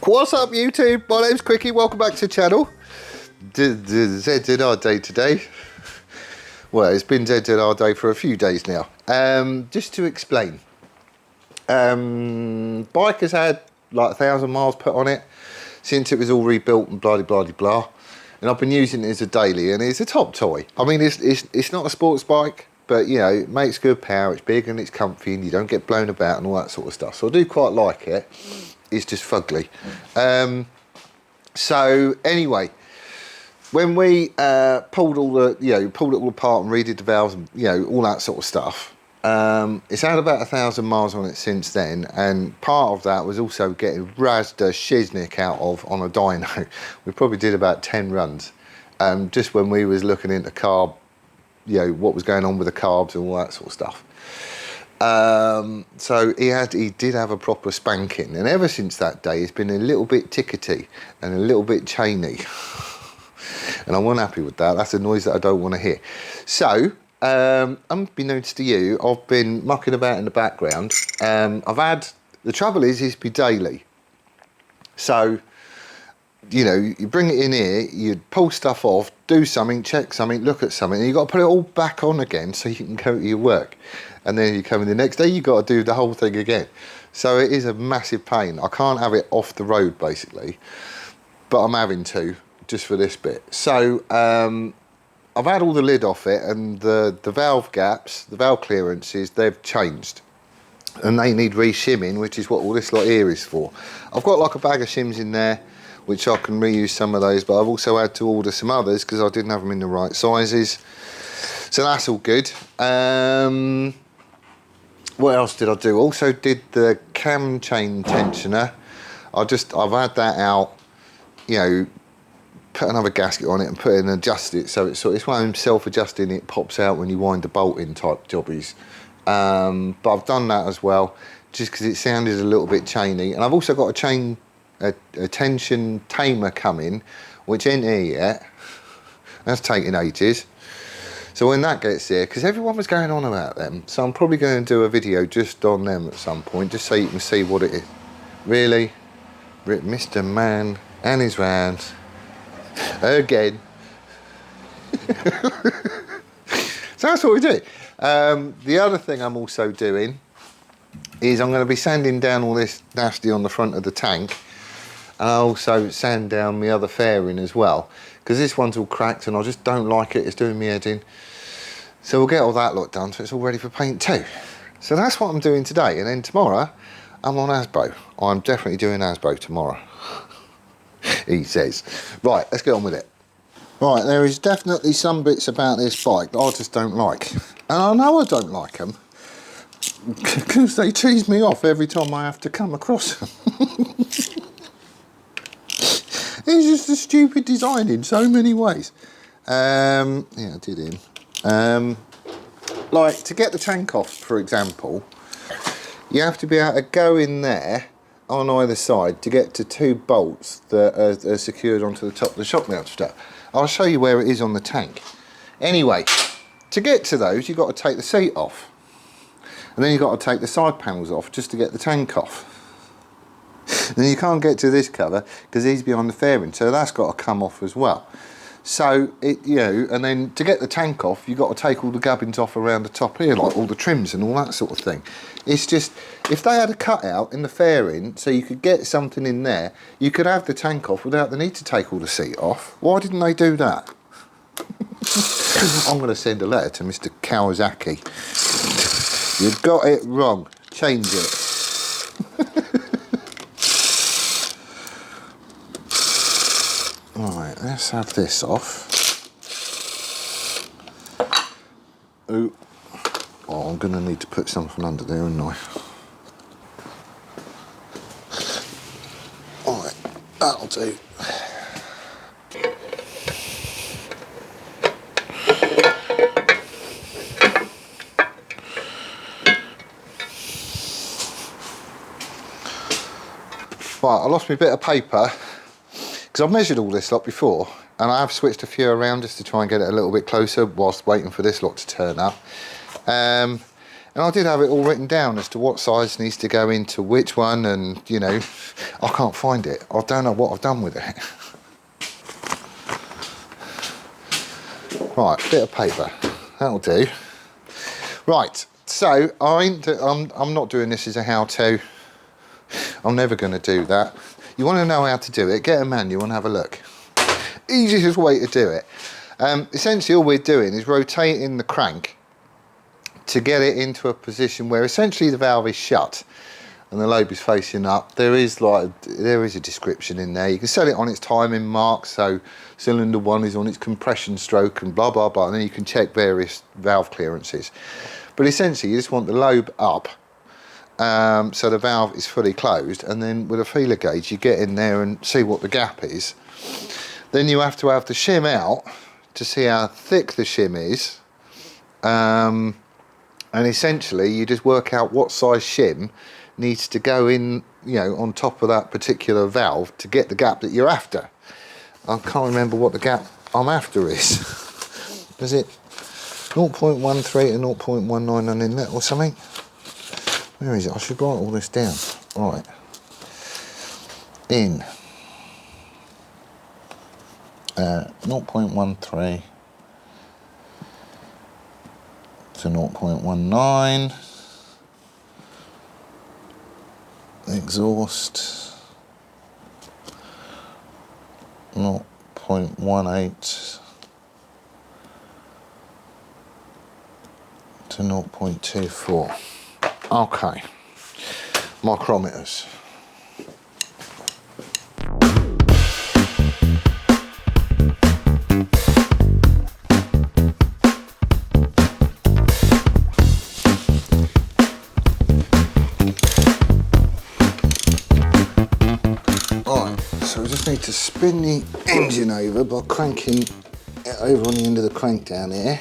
What's up YouTube? My name's Quickie, welcome back to the channel. ZZR day today. Well, it's been ZZR day for a few days now. Just to explain. Bike has had like 1,000 miles put on it since it was all rebuilt and blah blah blah blah. And I've been using it as a daily and it's a top toy. I mean it's not a sports bike, but you know, it makes good power, it's big and it's comfy and you don't get blown about and all that sort of stuff. So I do quite like it. It's just fugly. So anyway, when we pulled all the, pulled it all apart and redid the valves and all that sort of stuff, it's had about 1,000 miles on it since then, and part of that was also getting razzed a shiznick out of on a dyno. We probably did about 10 runs, just when we was looking into carb, what was going on with the carbs and all that sort of stuff. So he did have a proper spanking, and ever since that day it's been a little bit tickety and a little bit chainy. And I wasn't happy with that. That's a noise that I don't want to hear. So, unbeknownst to you, I've been mucking about in the background. The trouble is be daily. So, you bring it in here, you pull stuff off, do something, check something, look at something, and you've got to put it all back on again so you can go to your work. And then you come in the next day, you've got to do the whole thing again. So it is a massive pain. I can't have it off the road, basically, but I'm having to, just for this bit. So I've had all the lid off it, and the valve gaps, the valve clearances, they've changed. And they need re-shimming, which is what all this lot here is for. I've got like a bag of shims in there, which I can reuse some of those, but I've also had to order some others because I didn't have them in the right sizes. So that's all good. What else did I do? Also did the cam chain tensioner. I've had that out, put another gasket on it and put it and adjust it. So it's one of them self-adjusting, it pops out when you wind the bolt in type jobbies. But I've done that as well, just because it sounded a little bit chainy. And I've also got a tension tamer coming, which ain't here yet. That's taking ages. So when that gets here, because everyone was going on about them, so I'm probably going to do a video just on them at some point, just so you can see what it is. Really? Mr. Man and his rounds. Again. So that's what we do. The other thing I'm also doing is I'm going to be sanding down all this nasty on the front of the tank, and I'll also sand down the other fairing as well, because this one's all cracked and I just don't like it. It's doing me head in. So we'll get all that lot done so it's all ready for paint too. So that's what I'm doing today, and then tomorrow I'm on ASBO. I'm definitely doing ASBO tomorrow. He says. Right, let's get on with it. Right, there is definitely some bits about this bike that I just don't like. And I know I don't like them because they tease me off every time I have to come across them. It's just a stupid design in so many ways. Yeah, I did him. Like, to get the tank off, for example, you have to be able to go in there on either side to get to two bolts that are secured onto the top of the shock mount strap. I'll show you where it is on the tank. Anyway, to get to those, you've got to take the seat off. And then you've got to take the side panels off just to get the tank off. Then you can't get to this cover because he's behind the fairing, so that's got to come off as well. So and then to get the tank off, you've got to take all the gubbins off around the top here, like all the trims and all that sort of thing. It's just, if they had a cutout in the fairing so you could get something in there, you could have the tank off without the need to take all the seat off. Why didn't they do that? I'm going to send a letter to Mr. Kawasaki. You got it wrong. Change it. Right, let's have this off. Ooh. Oh, I'm going to need to put something under there, aren't I? Alright, that'll do. Right, I lost my bit of paper because I've measured all this lot before, and I have switched a few around just to try and get it a little bit closer whilst waiting for this lot to turn up. And I did have it all written down as to what size needs to go into which one, and you know, I can't find it. I don't know what I've done with it. Right, bit of paper, that'll do. Right, so I'm not doing this as a how-to. I'm never going to do that. You want to know how to do it, get a manual and have a look. Easiest way to do it. Essentially all we're doing is rotating the crank to get it into a position where essentially the valve is shut and the lobe is facing up. There is a description in there. You can set it on its timing mark, so cylinder 1 is on its compression stroke and blah blah blah, and then you can check various valve clearances. But essentially you just want the lobe up, so the valve is fully closed, and then with a feeler gauge you get in there and see what the gap is. Then you have to have the shim out to see how thick the shim is, and essentially you just work out what size shim needs to go in, you know, on top of that particular valve to get the gap that you're after. I can't remember what the gap I'm after is. Is it 0.13 to 0.19 on inlet or something? Where is it? I should write all this down. Right. In 0.13 to 0.19, exhaust 0.18 to 0.24. Okay, micrometers. Need to spin the engine over by cranking it over on the end of the crank down here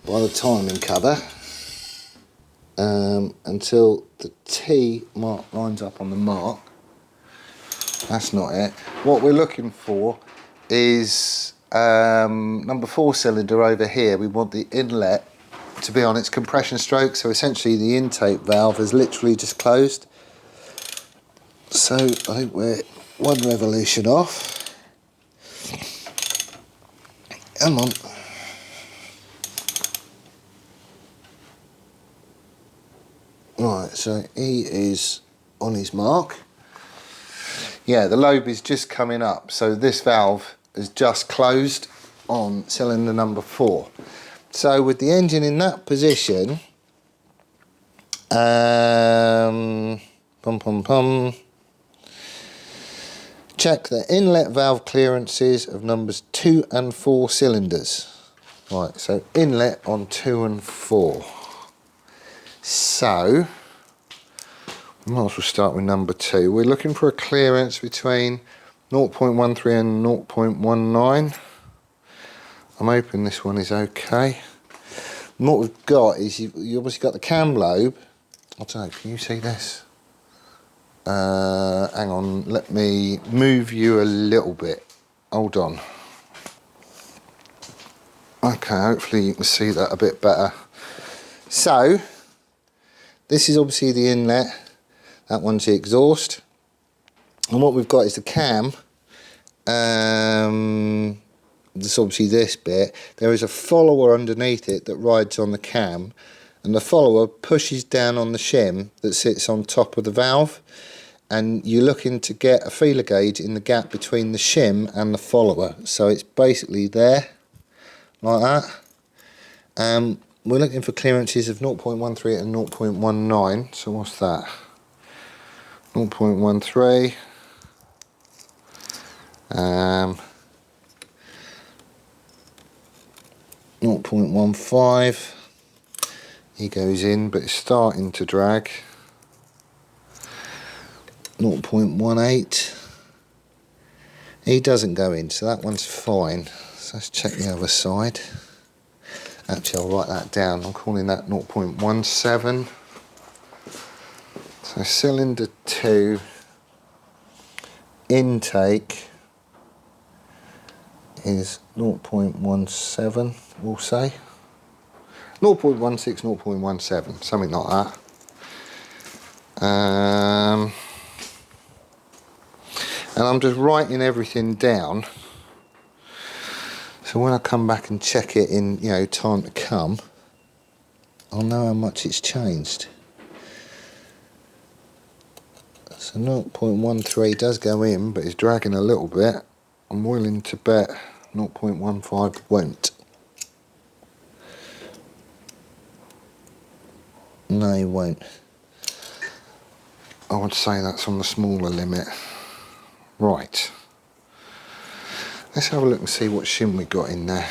by the timing cover until the T mark lines up on the mark. That's not it. What we're looking for is number 4 cylinder over here. We want the inlet to be on its compression stroke, so essentially the intake valve is literally just closed. So I think we're 1 revolution off. Come on. Right, so he is on his mark. Yeah, the lobe is just coming up, so this valve is just closed on cylinder number 4. So with the engine in that position, check the inlet valve clearances of numbers 2 and 4 cylinders. Right, so inlet on 2 and 4. So, we might as well start with number 2. We're looking for a clearance between 0.13 and 0.19. I'm hoping this one is okay. And what we've got is you obviously got the cam lobe. I don't know, can you see this? Hang on, let me move you a little bit. Hold on. Okay, hopefully you can see that a bit better. So, this is obviously the inlet, that one's the exhaust. And what we've got is the cam. There's obviously this bit. There is a follower underneath it that rides on the cam, and the follower pushes down on the shim that sits on top of the valve. And you're looking to get a feeler gauge in the gap between the shim and the follower. So it's basically there, like that. We're looking for clearances of 0.13 and 0.19. So what's that? 0.13. 0.15. He goes in, but it's starting to drag. 0.18. He doesn't go in, so that one's fine. So let's check the other side. Actually, I'll write that down. I'm calling that 0.17. So cylinder 2 intake is 0.17, we'll say. 0.16, 0.17, something like that. And I'm just writing everything down, so when I come back and check it in, you know, time to come, I'll know how much it's changed. So 0.13 does go in, but it's dragging a little bit. I'm willing to bet 0.15 won't. No, it won't. I would say that's on the smaller limit. Right. Let's have a look and see what shim we got in there.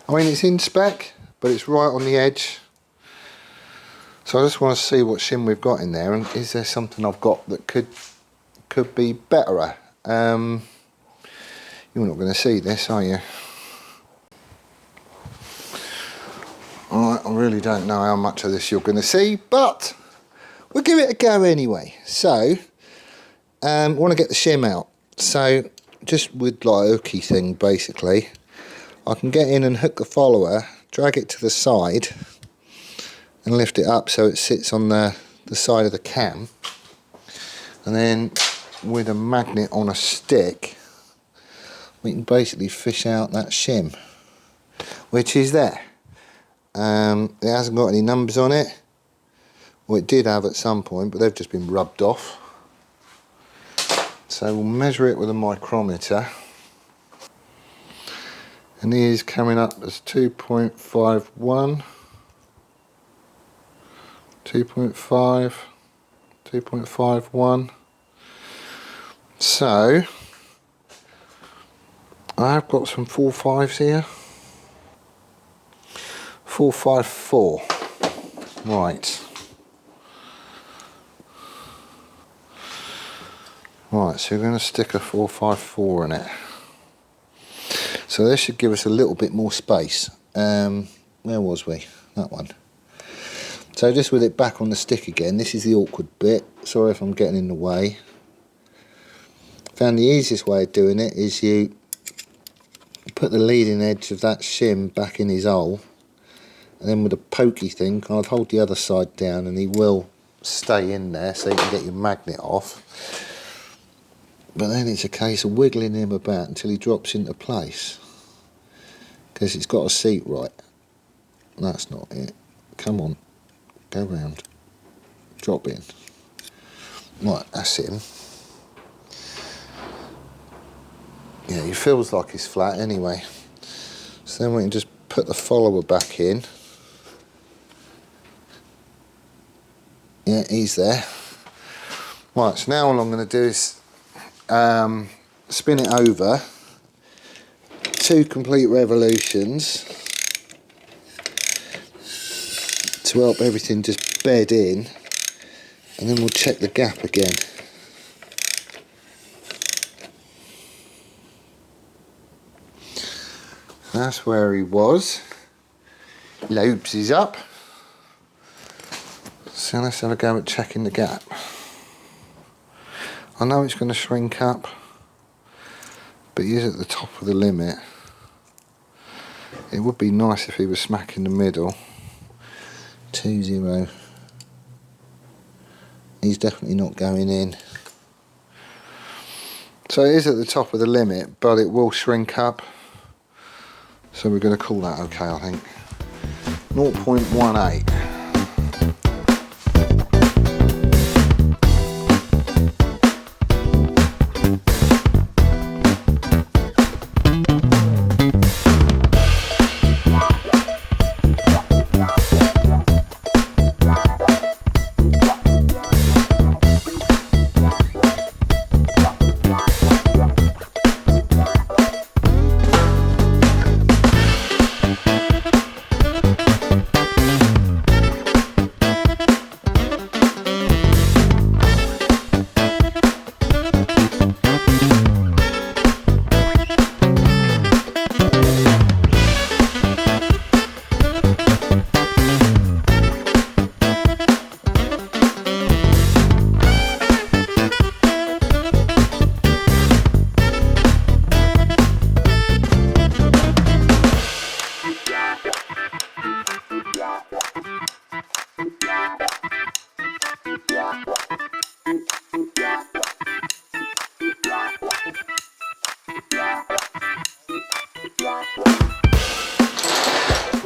I mean, it's in spec, but it's right on the edge. So I just want to see what shim we've got in there, and is there something I've got that could be better? You're not going to see this, are you? Alright, I really don't know how much of this you're going to see, but we'll give it a go anyway. So, I want to get the shim out. So, just with like a hooky thing, basically, I can get in and hook the follower, drag it to the side, and lift it up so it sits on the side of the cam. And then, with a magnet on a stick, we can basically fish out that shim, which is there. It hasn't got any numbers on it. Well, it did have at some point, but they've just been rubbed off. So we'll measure it with a micrometer. And he is coming up as 2.51, 2.5, 2.51. So I've got some 4.5s here. 4.54. Right. Right, so we're going to stick a 4.54 in it. So this should give us a little bit more space. Where was we? That one. So just with it back on the stick again, this is the awkward bit. Sorry if I'm getting in the way. Found the easiest way of doing it is you put the leading edge of that shim back in his hole, and then with a pokey thing, I'd hold the other side down and he will stay in there so you can get your magnet off. But then it's a case of wiggling him about until he drops into place, because it's got a seat right. That's not it. Come on, go round, drop in. Right, that's him. Yeah, he feels like he's flat anyway. So then we can just put the follower back in. Yeah, he's there. Right, so now all I'm going to do is spin it over 2 complete revolutions to help everything just bed in, and then we'll check the gap again. That's where he was. Lobes is up. So let's have a go at checking the gap. I know it's going to shrink up, but he is at the top of the limit. It would be nice if he was smack in the middle. 2.0. He's definitely not going in. So it is at the top of the limit, but it will shrink up. So we're going to call that okay, I think. 0.18.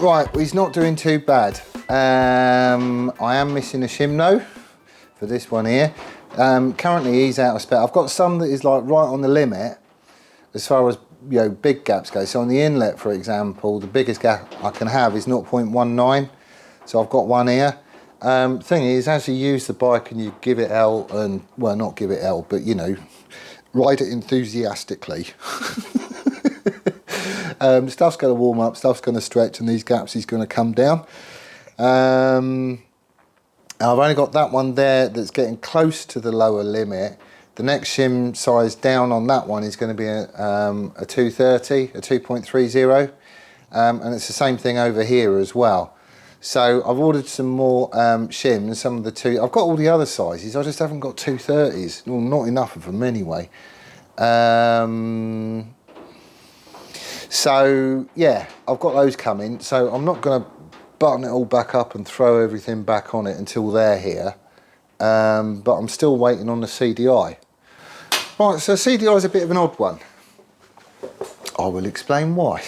Right, well, he's not doing too bad. I am missing a shim though for this one here. Currently he's out of spec. I've got some that is like right on the limit as far as, you know, big gaps go. So on the inlet, for example, the biggest gap I can have is 0.19. So I've got one here. Thing is, as you use the bike and you give it L, and well, not give it L, but you know, ride it enthusiastically. Stuff's going to warm up, stuff's going to stretch, and these gaps is going to come down. I've only got that one there that's getting close to the lower limit. The next shim size down on that one is going to be a 230, a 2.30, and it's the same thing over here as well. So I've ordered some more shims, some of the I've got all the other sizes, I just haven't got 230s, well, not enough of them anyway. So yeah, I've got those coming, so I'm not going to button it all back up and throw everything back on it until they're here, but I'm still waiting on the CDI. Right, so CDI is a bit of an odd one. I will explain why.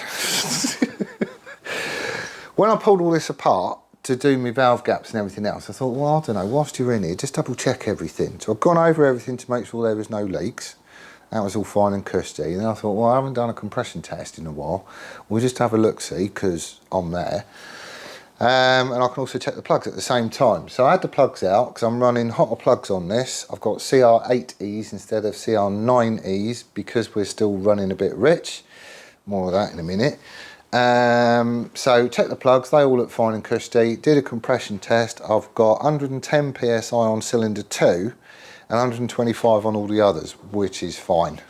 When I pulled all this apart to do my valve gaps and everything else, I thought, well, I don't know, whilst you're in here, just double check everything. So I've gone over everything to make sure there was no leaks. That was all fine and cushy. And then I thought, well, I haven't done a compression test in a while. We'll just have a look-see, because I'm there. And I can also check the plugs at the same time. So I had the plugs out, because I'm running hotter plugs on this. I've got CR8Es instead of CR9Es, because we're still running a bit rich. More of that in a minute. So check the plugs, they all look fine and cushy. Did a compression test. I've got 110 psi on cylinder 2 and 125 on all the others, which is fine.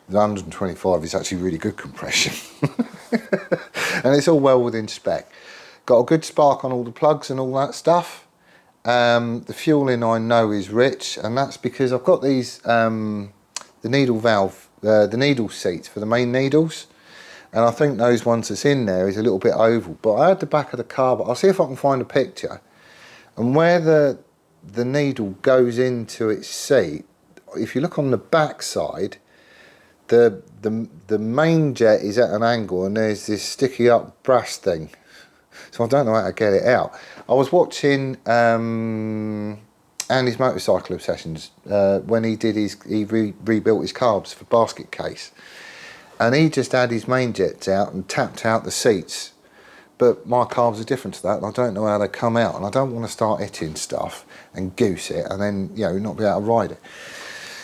The 125 is actually really good compression. And it's all well within spec. Got a good spark on all the plugs and all that stuff. The fueling I know is rich, and that's because I've got these the needle valve, the needle seats for the main needles. And I think those ones that's in there is a little bit oval, but I had the back of the car, but I'll see if I can find a picture. And where the needle goes into its seat, if you look on the back side, the main jet is at an angle, and there's this sticky up brass thing. So I don't know how to get it out. I was watching Andy's Motorcycle Obsessions when he did he rebuilt his carbs for basket case. And he just had his main jets out and tapped out the seats. But my carbs are different to that, and I don't know how they come out. And I don't want to start hitting stuff and goose it and then, you know, not be able to ride it.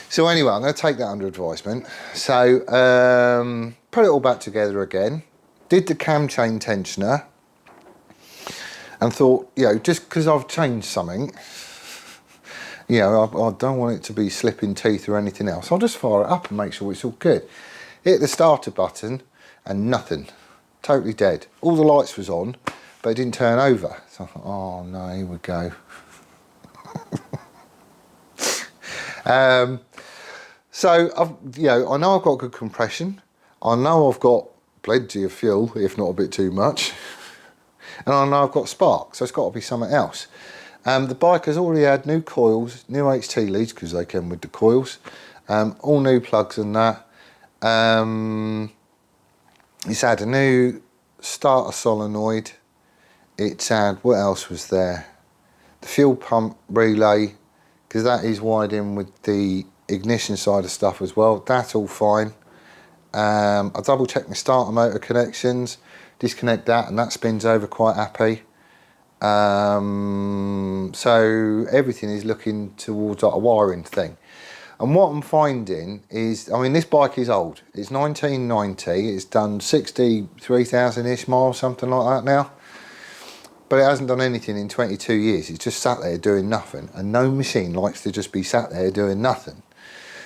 So anyway, I'm going to take that under advisement. So put it all back together again. Did the cam chain tensioner. And thought, you know, just because I've changed something, you know, I don't want it to be slipping teeth or anything else. I'll just fire it up and make sure it's all good. Hit the starter button and nothing, totally dead. All the lights was on, but it didn't turn over. So I thought, oh no, here we go. So you know, I know I've got good compression. I know I've got plenty of fuel, if not a bit too much. And I know I've got spark, so it's got to be something else. The bike has already had new coils, new HT leads, because they came with the coils, all new plugs and that. It's had a new starter solenoid. It's had, what else was there? The fuel pump relay, because that is wired in with the ignition side of stuff as well. That's all fine. I double checked my starter motor connections, disconnect that, and that spins over quite happy. So everything is looking towards like a wiring thing. And what I'm finding is, I mean, this bike is old. It's 1990. It's done 63,000-ish miles, something like that now. But it hasn't done anything in 22 years. It's just sat there doing nothing. And no machine likes to just be sat there doing nothing.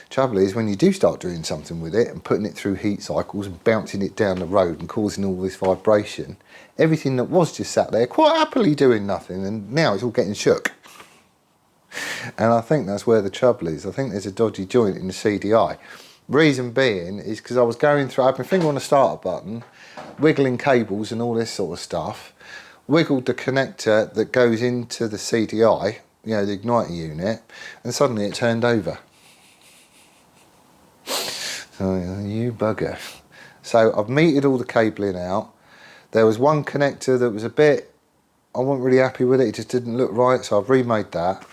Trouble is, when you do start doing something with it and putting it through heat cycles and bouncing it down the road and causing all this vibration, everything that was just sat there quite happily doing nothing, and now it's all getting shook. And I think that's where the trouble is. I think there's a dodgy joint in the CDI. Reason being is because I was going through, I had my finger on the starter button, wiggling cables and all this sort of stuff, wiggled the connector that goes into the CDI, you know, the igniter unit, and suddenly it turned over. So, you bugger. So I've metered all the cabling out. There was one connector that was a bit, I wasn't really happy with it. It just didn't look right, so I've remade that.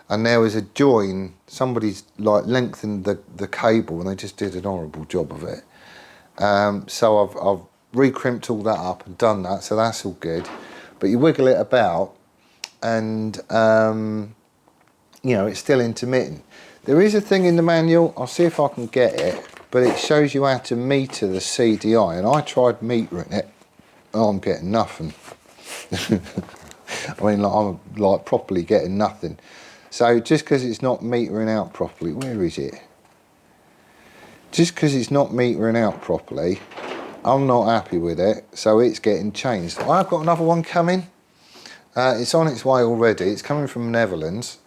And there was a join, somebody's like lengthened the cable and they just did an horrible job of it. So I've re-crimped all that up and done that, so that's all good. But you wiggle it about and you know, it's still intermittent. There is a thing in the manual, I'll see if I can get it, but it shows you how to meter the CDI, and I tried metering it. Oh, I'm getting nothing. I mean, like, I'm like properly getting nothing. So just because it's not metering out properly, where is it? Just because it's not metering out properly, I'm not happy with it, so it's getting changed. I've got another one coming. It's on its way already. It's coming from the Netherlands,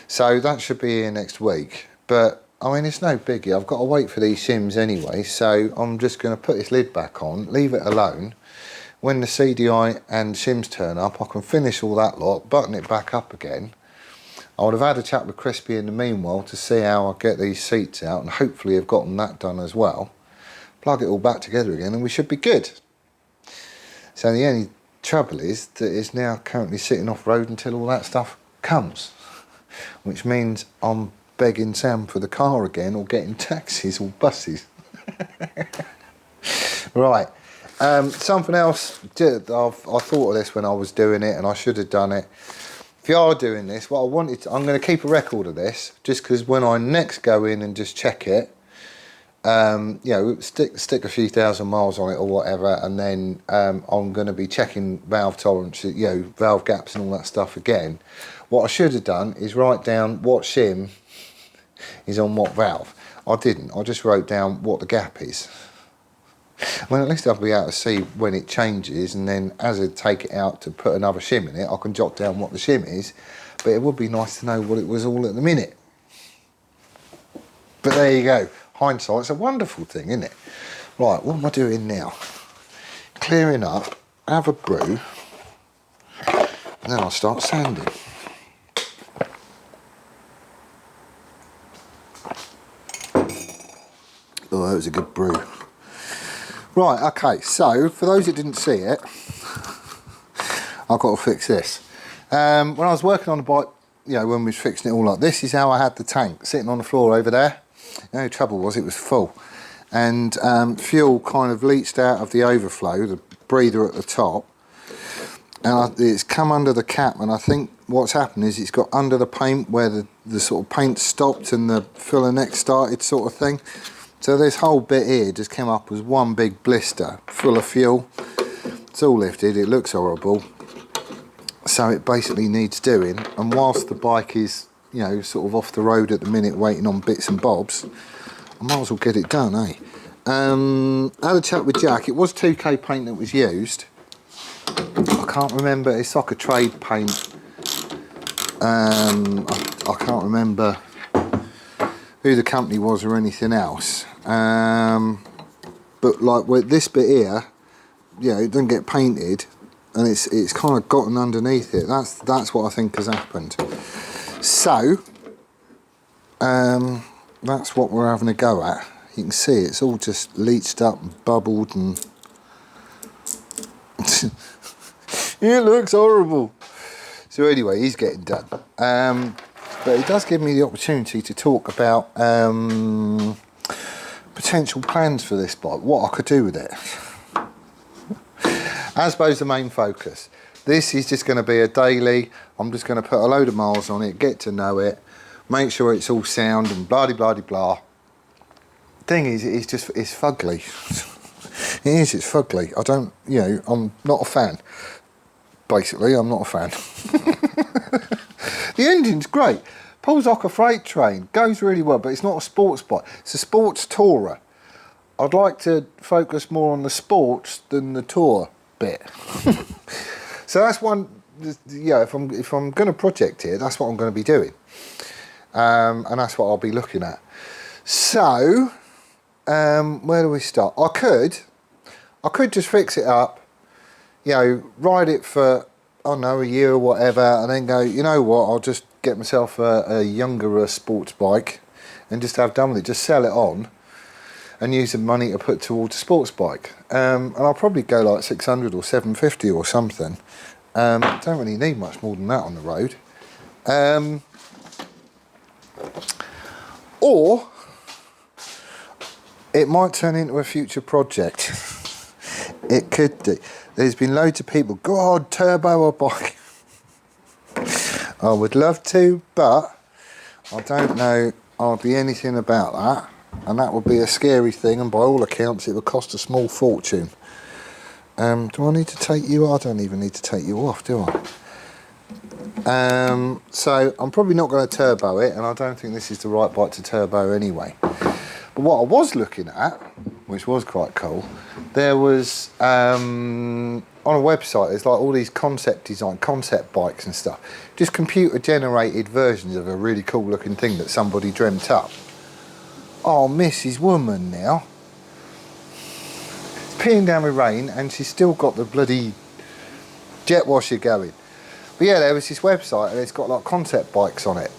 so that should be here next week. But I mean, it's no biggie. I've got to wait for these shims anyway, so I'm just going to put this lid back on, leave it alone. When the CDI and shims turn up, I can finish all that lot, button it back up again. I would have had a chat with Crispy in the meanwhile to see how I get these seats out, and hopefully have gotten that done as well. Plug it all back together again and we should be good. So the only trouble is that it's now currently sitting off road until all that stuff comes, which means I'm begging Sam for the car again, or getting taxis or buses. Right, something else, I thought of this when I was doing it and I should have done it. If you are doing this, what I wanted to, I'm going to keep a record of this, just because when I next go in and just check it, you know, stick a few thousand miles on it or whatever, and then I'm going to be checking valve tolerance, you know, valve gaps and all that stuff again. What I should have done is write down what shim is on what valve. I didn't. I just wrote down what the gap is. Well, at least I'll be able to see when it changes, and then as I take it out to put another shim in it, I can jot down what the shim is. But it would be nice to know what it was all at the minute. But there you go. Hindsight's a wonderful thing, isn't it? Right, what am I doing now? Clearing up, have a brew, and then I'll start sanding. Oh, that was a good brew. Right, okay, so for those that didn't see it, I've got to fix this. When I was working on the bike, you know, when we was fixing it all like this, is how I had the tank sitting on the floor over there. The only trouble was it was full, and fuel kind of leached out of the overflow, the breather at the top, and it's come under the cap, and I think what's happened is it's got under the paint where the sort of paint stopped and the filler neck started sort of thing. So this whole bit here just came up as one big blister full of fuel. It's all lifted, it looks horrible. So it basically needs doing, and whilst the bike is, you know, sort of off the road at the minute waiting on bits and bobs, I might as well get it done, eh? I had a chat with Jack. It was 2K paint that was used. I can't remember, it's like a trade paint. I can't remember who the company was or anything else. But like with this bit here, yeah, it doesn't get painted, and it's kind of gotten underneath it. That's what I think has happened. So that's what we're having a go at. You can see it's all just leached up and bubbled, and it looks horrible. So anyway, he's getting done. But it does give me the opportunity to talk about potential plans for this bike, what I could do with it. I suppose the main focus. This is just going to be a daily. I'm just going to put a load of miles on it, get to know it, make sure it's all sound and blah de blah de blah. Thing is, it's fugly. It is, it's fugly. I don't, you know, I'm not a fan. Basically, I'm not a fan. The engine's great. Pulls like a freight train, goes really well, but it's not a sports bike. It's a sports tourer. I'd like to focus more on the sports than the tour bit. So that's one. Yeah, if I'm going to project here, that's what I'm going to be doing, and that's what I'll be looking at. So, where do we start? I could just fix it up, you know, ride it for, I don't know, a year or whatever, and then go, you know what, I'll just get myself a younger sports bike and just have done with it, just sell it on, and use the money to put towards a sports bike. And I'll probably go like 600 or 750 or something. Don't really need much more than that on the road. Or it might turn into a future project. It could do. There's been loads of people, God, turbo a bike. I would love to, but I don't know hardly anything about that. And that would be a scary thing, and by all accounts it would cost a small fortune. Do I need to take you? I don't even need to take you off, do I? So I'm probably not going to turbo it, and I don't think this is the right bike to turbo anyway. But what I was looking at, which was quite cool, there was on a website, there's like all these concept bikes and stuff, just computer generated versions of a really cool looking thing that somebody dreamt up. Oh, Mrs. Woman now. It's peeing down with rain and she's still got the bloody jet washer going. But yeah, there was this website and it's got like concept bikes on it.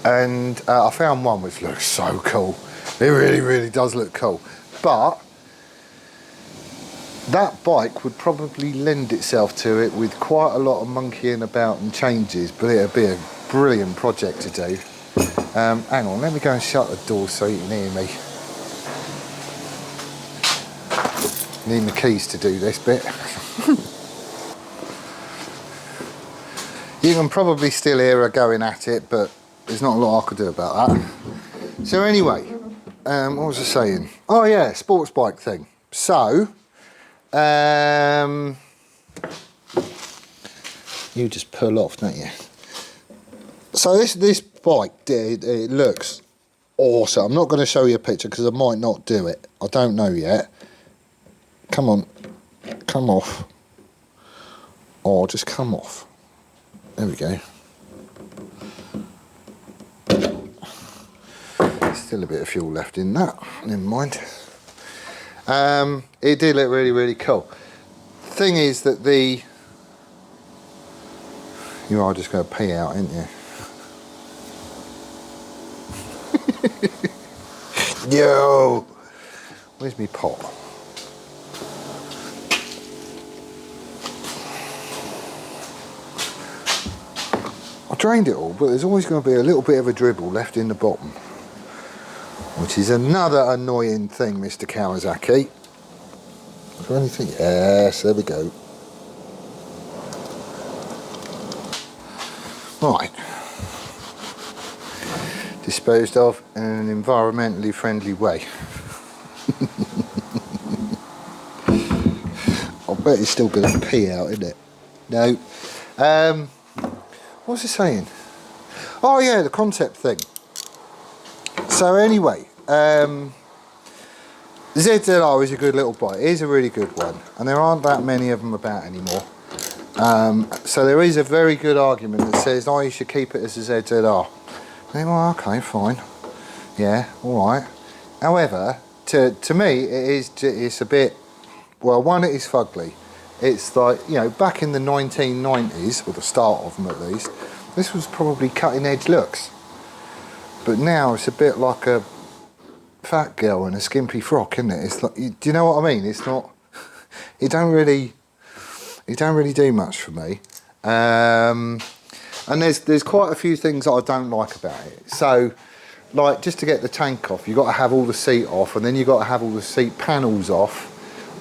And I found one which looks so cool. It really, really does look cool. But that bike would probably lend itself to it with quite a lot of monkeying about and changes, but it'd be a brilliant project to do. Hang on, let me go and shut the door so you can hear me. Need my keys to do this bit. You can probably still hear her going at it, but there's not a lot I could do about that. So anyway, what was I saying? Oh yeah, sports bike thing. So, you just pull off, don't you? So this bike, it looks awesome. I'm not going to show you a picture because I might not do it. I don't know yet. Come on, come off. Or just come off. There we go. Still a bit of fuel left in that. Never mind. It did look really, really cool. Thing is that you are just going to pee out, aren't you? Yo! Where's me pot? I drained it all, but there's always going to be a little bit of a dribble left in the bottom. Which is another annoying thing, Mr. Kawasaki. Is there anything? Yes, there we go. Right. Disposed of in an environmentally friendly way. I bet it's still going to pee out, isn't it? No. What was I saying? Oh yeah, the concept thing. So anyway, ZZR is a good little bike. It is a really good one, and there aren't that many of them about anymore. So there is a very good argument that says, oh, you should keep it as a ZZR. Well, okay, fine. Yeah, all right. However, to me, it's a bit, well, one, it is fugly. It's like, you know, back in the 1990s, or the start of them at least, this was probably cutting edge looks. But now it's a bit like a fat girl in a skimpy frock, isn't it? It's like, do you know what I mean? It's not, it don't really do much for me. And there's quite a few things that I don't like about it. So, like, just to get the tank off, you've got to have all the seat off, and then you've got to have all the seat panels off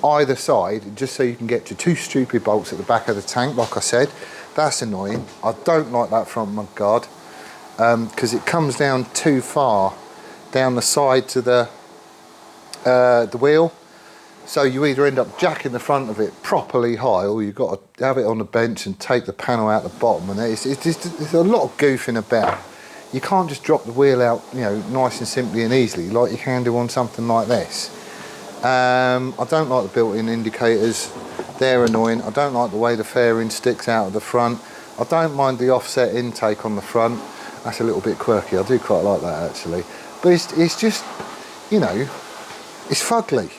either side, just so you can get to two stupid bolts at the back of the tank, like I said. That's annoying. I don't like that front mud guard, because it comes down too far down the side to the wheel. So you either end up jacking the front of it properly high, or you've got to have it on the bench and take the panel out the bottom. And it's a lot of goofing about. You can't just drop the wheel out, you know, nice and simply and easily like you can do on something like this. I don't like the built-in indicators. They're annoying. I don't like the way the fairing sticks out of the front. I don't mind the offset intake on the front. That's a little bit quirky. I do quite like that actually. But it's just, you know, it's fugly.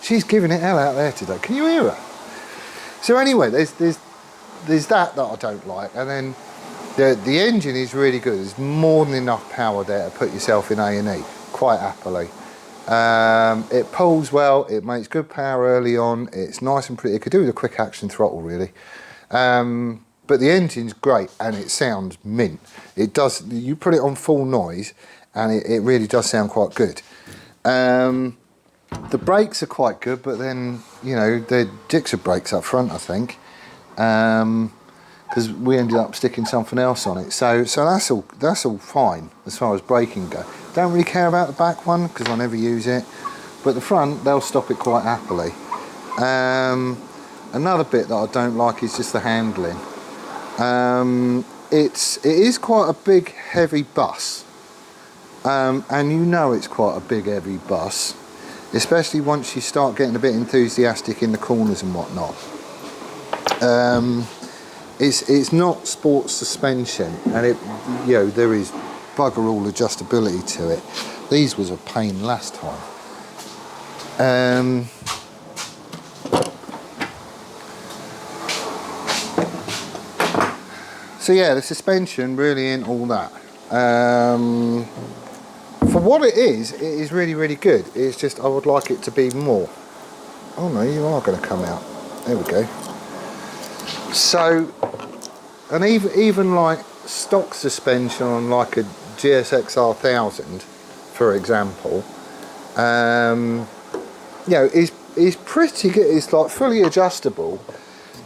She's giving it hell out there today. Can you hear her? So anyway, there's that I don't like, and then the engine is really good. There's more than enough power there to put yourself in A&E quite happily. It pulls well, it makes good power early on, it's nice and pretty. It could do with a quick action throttle really. But the engine's great and it sounds mint. It does, you put it on full noise and it really does sound quite good. The brakes are quite good, but then, you know, they're Dixon brakes up front, I think. Because we ended up sticking something else on it. So that's all fine as far as braking go. Don't really care about the back one because I never use it. But the front, they'll stop it quite happily. Another bit that I don't like is just the handling. It is quite a big, heavy bus. And you know it's quite a big, heavy bus. Especially once you start getting a bit enthusiastic in the corners and whatnot. It's not sports suspension, and you know, there is bugger all adjustability to it. These was a pain last time. So yeah, the suspension really ain't all that. For what it is really, really good. It's just I would like it to be more. Oh no, you are going to come out. There we go. So, and even like stock suspension on like a GSX-R1000, for example, you know, is pretty good. It's like fully adjustable.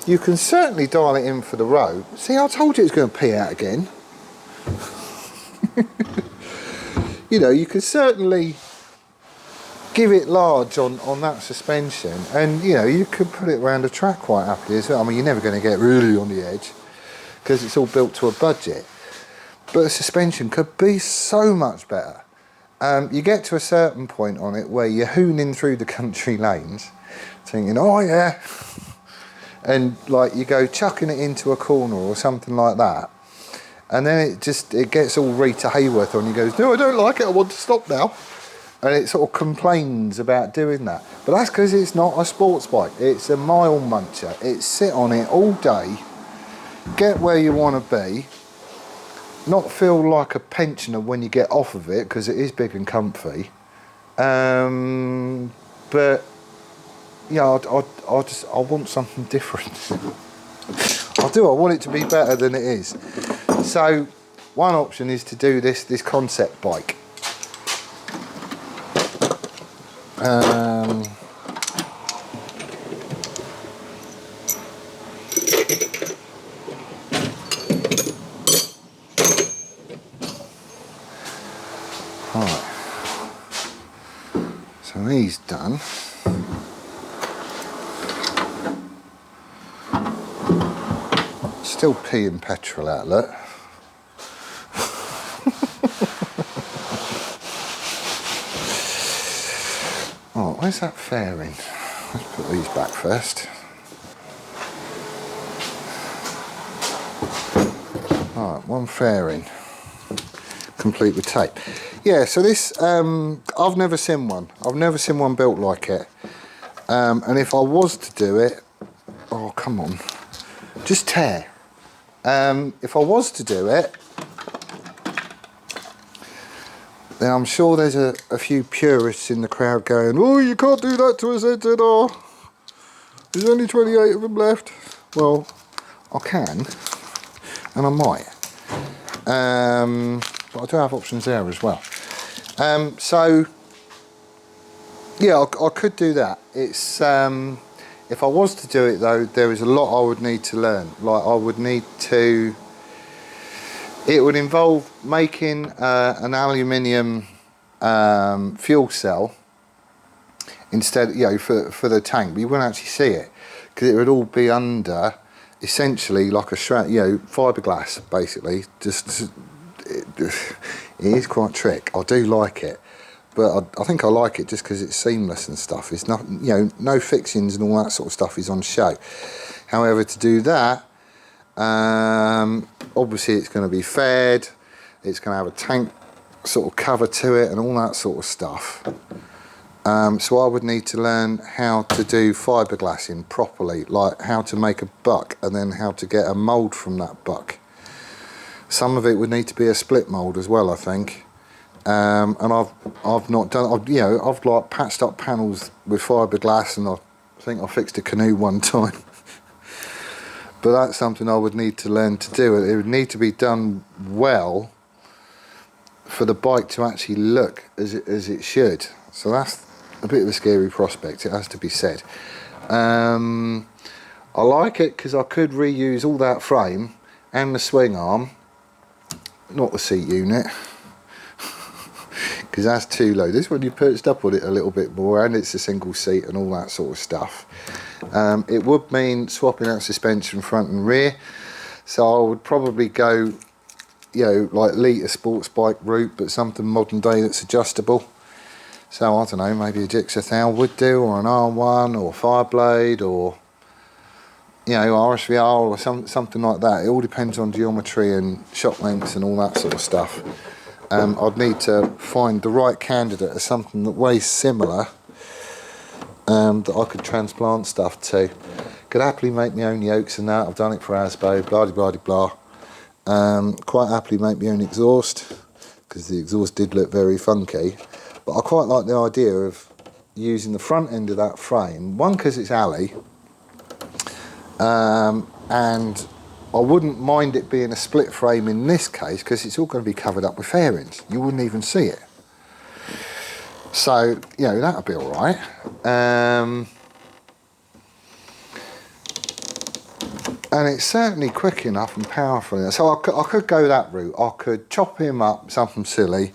You can certainly dial it in for the road. See, I told you it was going to pee out again. You know, you can certainly give it large on that suspension, and you know, you could put it around the track quite happily as well. I mean, you're never going to get really on the edge because it's all built to a budget, but the suspension could be so much better. You get to a certain point on it where you're hooning through the country lanes thinking, oh yeah, and like you go chucking it into a corner or something like that, and then it gets all Rita Hayworth on you, goes, no, I don't like it, I want to stop now. And it sort of complains about doing that. But that's because it's not a sports bike. It's a mile muncher. It's sit on it all day, get where you want to be, not feel like a pensioner when you get off of it, because it is big and comfy. But yeah, I want something different. I want it to be better than it is. So one option is to do this concept bike. Right, so these done. Still peeing petrol outlet. Oh, where's that fairing? Let's put these back first. Alright, one fairing, complete with tape. Yeah, so this, I've never seen one. I've never seen one built like it. And if I was to do it, oh come on, just tear. If I was to do it, then I'm sure there's a few purists in the crowd going, oh, you can't do that to a ZZR. There's only 28 of them left. Well, I can, and I might. But I do have options there as well. So, yeah, I could do that. It's if I was to do it though, there is a lot I would need to learn. Like I would need to. It would involve making an aluminium fuel cell instead, you know, for the tank, but you wouldn't actually see it because it would all be under essentially like a shroud, you know, fiberglass basically. It is quite trick. I do like it, but I think I like it just because it's seamless and stuff. It's not, you know, no fixings and all that sort of stuff is on show. However, to do that, obviously it's going to be fed, it's going to have a tank sort of cover to it and all that sort of stuff. So I would need to learn how to do fiberglassing properly, like how to make a buck and then how to get a mould from that buck. Some of it would need to be a split mould as well, I think. and I've not done. You know, I've like patched up panels with fiberglass, and I think I fixed a canoe one time. But that's something I would need to learn to do. It would need to be done well for the bike to actually look as it should. So that's a bit of a scary prospect, it has to be said. I like it because I could reuse all that frame and the swing arm, not the seat unit, because that's too low. This one you perched up on it a little bit more, and it's a single seat and all that sort of stuff. It would mean swapping out suspension front and rear, so I would probably go, you know, like Lita sports bike route, but something modern day that's adjustable. So I don't know, maybe a Gixxer 1000 would do, or an R1 or Fireblade, or you know, RSVR or something like that. It all depends on geometry and shock lengths and all that sort of stuff. I'd need to find the right candidate of something that weighs similar, that I could transplant stuff to. Could happily make my own yokes and that. I've done it for Asbo, blah blah blah blah. Quite happily make my own exhaust, because the exhaust did look very funky. But I quite like the idea of using the front end of that frame. One, because it's alley, and I wouldn't mind it being a split frame in this case, because it's all going to be covered up with fairings. You wouldn't even see it. So, you know, that'll be alright. And it's certainly quick enough and powerful enough. So I could go that route. I could chop him up, something silly.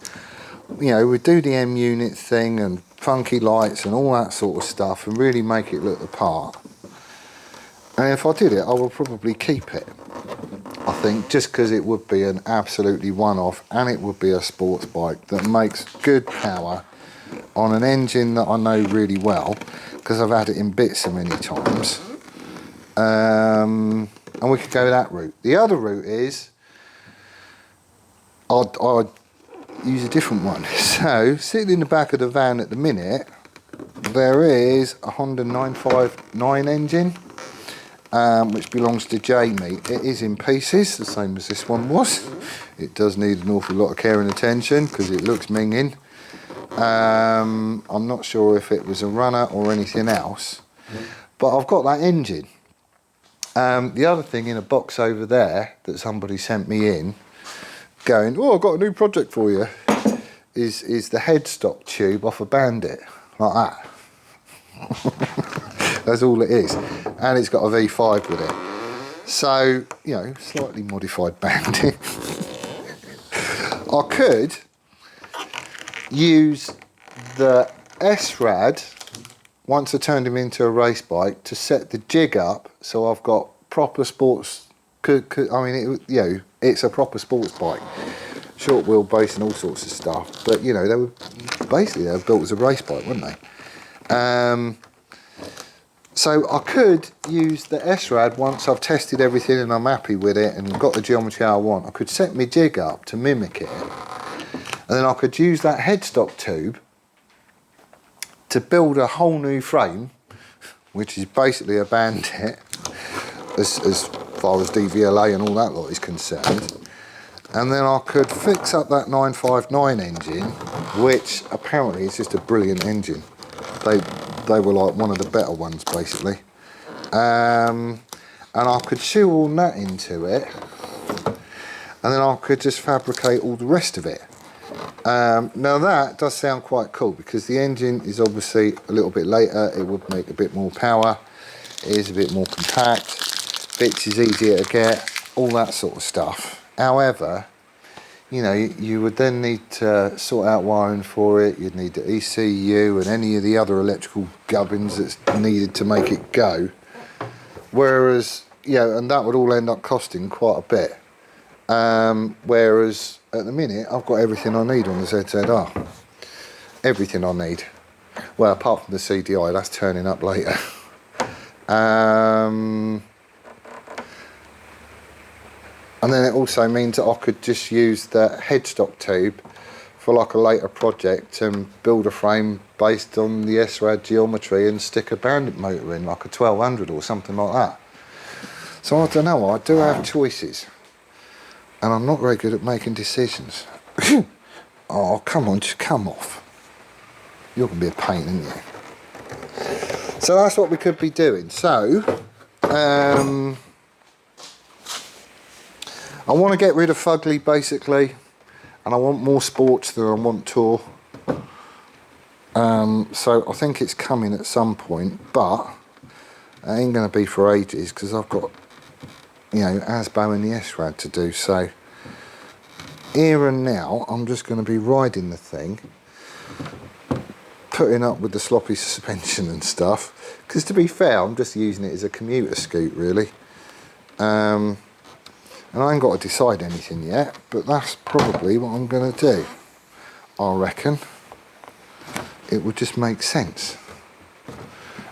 You know, we'd do the M unit thing and funky lights and all that sort of stuff and really make it look the part. And if I did it, I would probably keep it, I think, just because it would be an absolutely one-off, and it would be a sports bike that makes good power on an engine that I know really well, because I've had it in bits so many times. And we could go that route. The other route is I'd use a different one. So, sitting in the back of the van at the minute, there is a Honda 959 engine, which belongs to Jamie. It is in pieces, the same as this one was. It does need an awful lot of care and attention, because it looks minging. I'm not sure if it was a runner or anything else, but I've got that engine. The other thing in a box over there that somebody sent me in, going, oh, I've got a new project for you, is the headstock tube off a Bandit, like that. That's all it is. And it's got a V5 with it. So, you know, slightly modified Bandit. I could use the S-Rad, once I turned him into a race bike, to set the jig up so I've got proper sports. I mean, you know, it's a proper sports bike, short wheelbase and all sorts of stuff. But you know, they were built as a race bike, weren't they? So I could use the S-Rad once I've tested everything and I'm happy with it and got the geometry I want. I could set my jig up to mimic it, and then I could use that headstock tube to build a whole new frame, which is basically a Bandit, as far as DVLA and all that lot is concerned. And then I could fix up that 959 engine, which apparently is just a brilliant engine. They were like one of the better ones, basically. And I could shoehorn that into it, and then I could just fabricate all the rest of it. Now that does sound quite cool, because the engine is obviously a little bit later. It would make a bit more power. It is a bit more compact. Bits is easier to get. All that sort of stuff. However, you know, you would then need to sort out wiring for it. You'd need the ECU and any of the other electrical gubbins that's needed to make it go. Whereas, yeah, and that would all end up costing quite a bit. Whereas at the minute, I've got everything I need on the ZZR. Everything I need. Well, apart from the CDI, that's turning up later. And then it also means that I could just use the headstock tube for like a later project and build a frame based on the S-Rad geometry and stick a Bandit motor in, like a 1200 or something like that. So I don't know, I do have choices. And I'm not very good at making decisions. Oh, come on, just come off. You're going to be a pain, aren't you? So that's what we could be doing. So, I want to get rid of fugly, basically. And I want more sports than I want tour. So I think it's coming at some point, but it ain't going to be for ages because I've got, you know, Asbo and the S-Rad to do. So here and now, I'm just going to be riding the thing, putting up with the sloppy suspension and stuff. Because to be fair, I'm just using it as a commuter scoot, really. And I ain't got to decide anything yet, but that's probably what I'm going to do. I reckon it would just make sense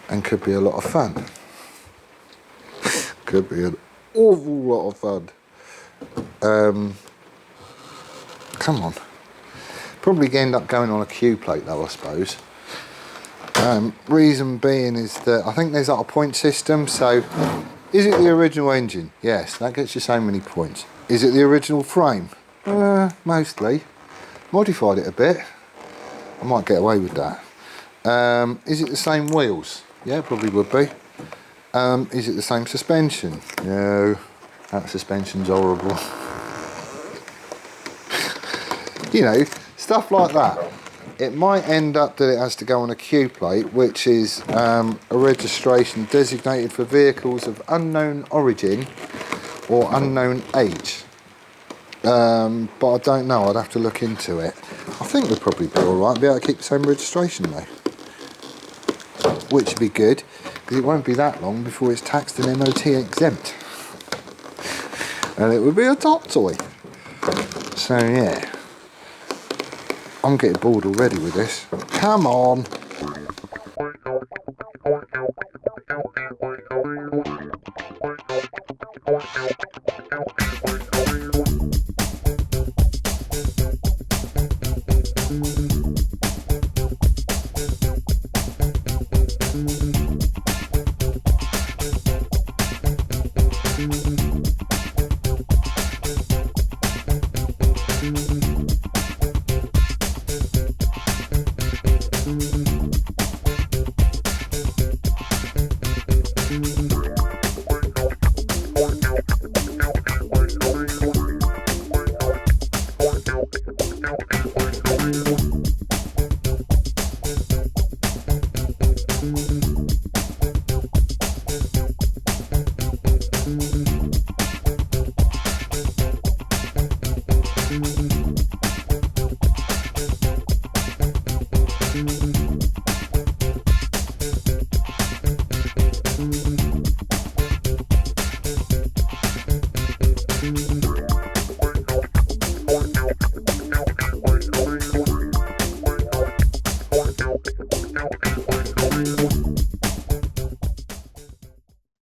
and could be a lot of fun. Could be an awful lot of fun. Come on. Probably end up going on a Q plate though, I suppose. Reason being is that I think there's like a point system, so is it the original engine? Yes, that gets you so many points. Is it the original frame? Mostly. Modified it a bit. I might get away with that. Is it the same wheels? Yeah, probably would be. Is it the same suspension? No, that suspension's horrible. You know, stuff like that. It might end up that it has to go on a Q plate, which is a registration designated for vehicles of unknown origin or unknown age. But I don't know, I'd have to look into it. I think we'd probably be alright, be able to keep the same registration though. Which would be good, because it won't be that long before it's taxed and MOT exempt. And it would be a top toy. So yeah. I'm getting bored already with this. Come on!